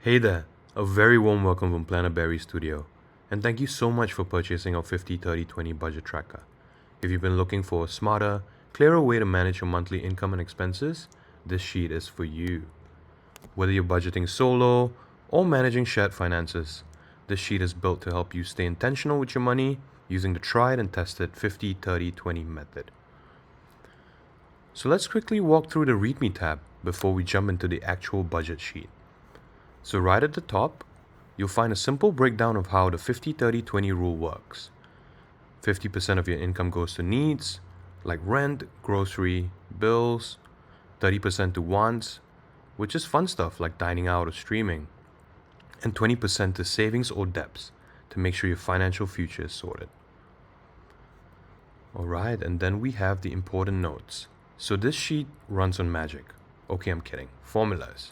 Hey there, a very warm welcome from Planet Berry Studio, and thank you so much for purchasing our 50-30-20 budget tracker. If you've been looking for a smarter, clearer way to manage your monthly income and expenses, this sheet is for you. Whether you're budgeting solo or managing shared finances, this sheet is built to help you stay intentional with your money using the tried and tested 50-30-20 method. So let's quickly walk through the README tab before we jump into the actual budget sheet. So right at the top, you'll find a simple breakdown of how the 50-30-20 rule works. 50% of your income goes to needs, like rent, grocery, bills. 30% to wants, which is fun stuff like dining out or streaming. And 20% to savings or debts to make sure your financial future is sorted. Alright, and then we have the important notes. So this sheet runs on magic. Okay, I'm kidding. Formulas.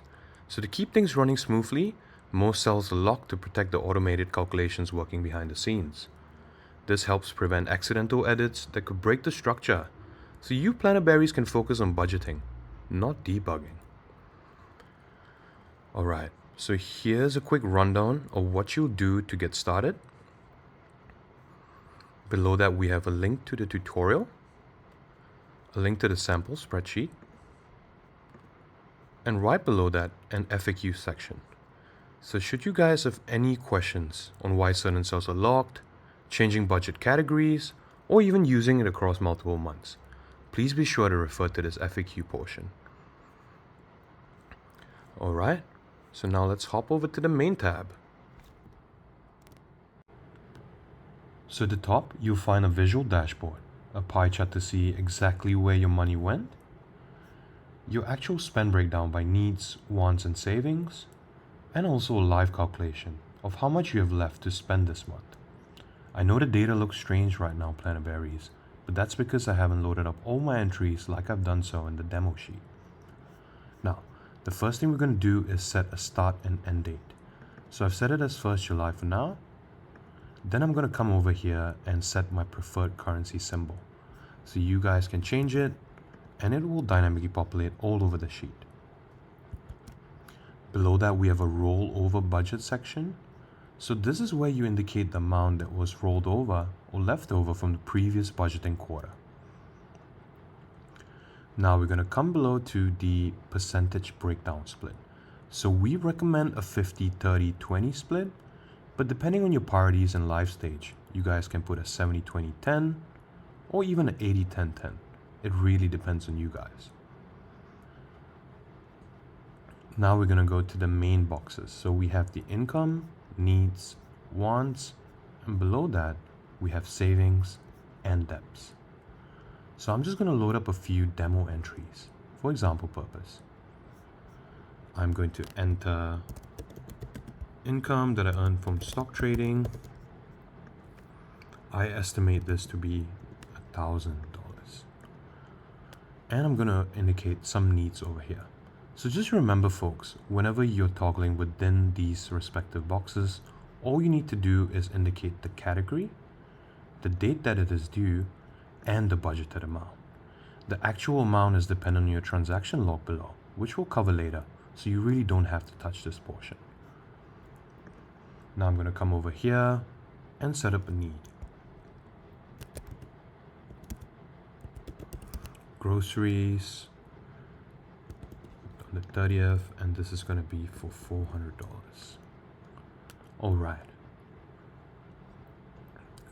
So to keep things running smoothly, most cells are locked to protect the automated calculations working behind the scenes. This helps prevent accidental edits that could break the structure, so you Planet Berries can focus on budgeting, not debugging. Alright, so here's a quick rundown of what you'll do to get started. Below that we have a link to the tutorial, a link to the sample spreadsheet, and right below that, an FAQ section. So should you guys have any questions on why certain cells are locked, changing budget categories, or even using it across multiple months, please be sure to refer to this FAQ portion. Alright, so now let's hop over to the main tab. So at the top, you'll find a visual dashboard, a pie chart to see exactly where your money went, your actual spend breakdown by needs, wants, and savings, and also a live calculation of how much you have left to spend this month. I know the data looks strange right now, Planet Berries, but that's because I haven't loaded up all my entries like I've done so in the demo sheet. Now, the first thing we're going to do is set a start and end date. So I've set it as 1st July for now. Then I'm going to come over here and set my preferred currency symbol. So you guys can change it, and it will dynamically populate all over the sheet. Below that we have a rollover budget section. So this is where you indicate the amount that was rolled over or left over from the previous budgeting quarter. Now we're going to come below to the percentage breakdown split. So we recommend a 50-30-20 split, but depending on your priorities and life stage, you guys can put a 70-20-10 or even an 80-10-10. It really depends on you guys. Now we're going to go to the main boxes. So we have the income, needs, wants, and below that we have savings and debts. So I'm just going to load up a few demo entries for example purpose. I'm going to enter income that I earned from stock trading. I estimate this to be $1,000. And I'm going to indicate some needs over here. So just remember folks, whenever you're toggling within these respective boxes, all you need to do is indicate the category, the date that it is due, and the budgeted amount. The actual amount is dependent on your transaction log below, which we'll cover later, so you really don't have to touch this portion. Now I'm going to come over here and set up a need. Groceries on the 30th, and this is going to be for $400. Alright,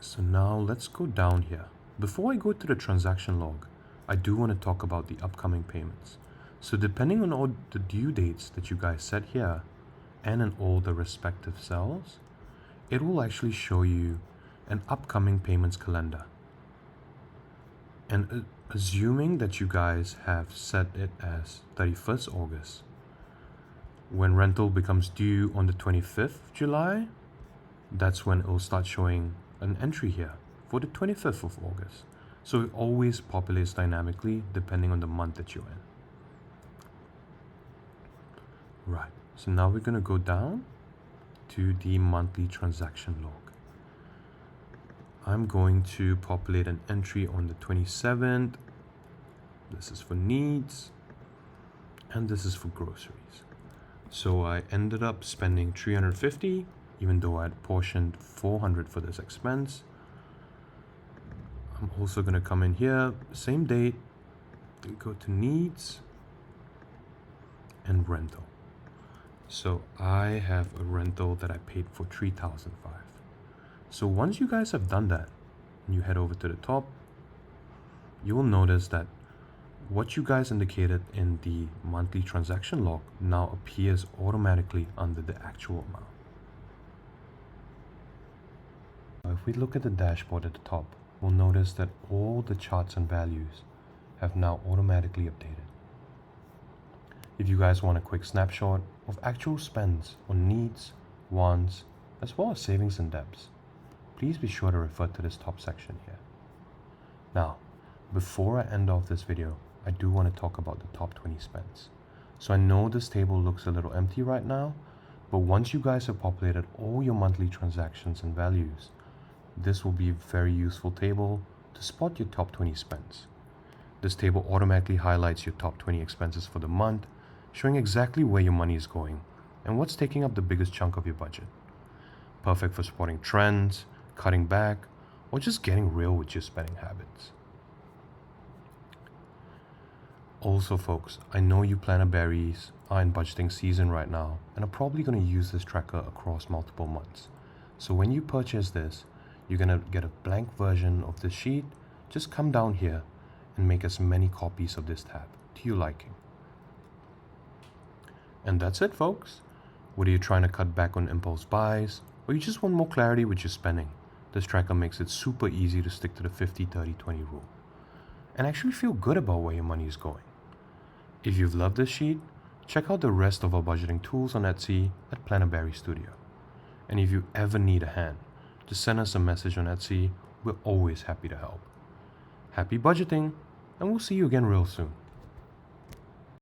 so now let's go down here. Before I go to the transaction log, I do want to talk about the upcoming payments. So depending on all the due dates that you guys set here and in all the respective cells, it will actually show you an upcoming payments calendar. And assuming that you guys have set it as 31st August, when rental becomes due on the 25th of July, that's when it will start showing an entry here for the 25th of August. So it always populates dynamically depending on the month that you're in. Right, so now we're going to go down to the monthly transaction log. I'm going to populate an entry on the 27th. This is for needs, and this is for groceries. So I ended up spending $350, even though I had portioned $400 for this expense. I'm also gonna come in here, same date, and go to needs and rental. So I have a rental that I paid for $3,500. So once you guys have done that, and you head over to the top, you will notice that what you guys indicated in the monthly transaction log now appears automatically under the actual amount. If we look at the dashboard at the top, we'll notice that all the charts and values have now automatically updated. If you guys want a quick snapshot of actual spends on needs, wants, as well as savings and debts, please be sure to refer to this top section here. Now, before I end off this video, I do want to talk about the top 20 spends. So I know this table looks a little empty right now, but once you guys have populated all your monthly transactions and values, this will be a very useful table to spot your top 20 spends. This table automatically highlights your top 20 expenses for the month, showing exactly where your money is going and what's taking up the biggest chunk of your budget. Perfect for spotting trends, cutting back, or just getting real with your spending habits. Also folks, I know you planner berries are in budgeting season right now and are probably going to use this tracker across multiple months. So when you purchase this, you're going to get a blank version of this sheet. Just come down here and make as many copies of this tab to your liking. And that's it folks. Whether you're trying to cut back on impulse buys or you just want more clarity with your spending, this tracker makes it super easy to stick to the 50-30-20 rule and actually feel good about where your money is going. If you've loved this sheet, check out the rest of our budgeting tools on Etsy at Planner Berry Studio. And if you ever need a hand, just send us a message on Etsy. We're always happy to help. Happy budgeting, and we'll see you again real soon.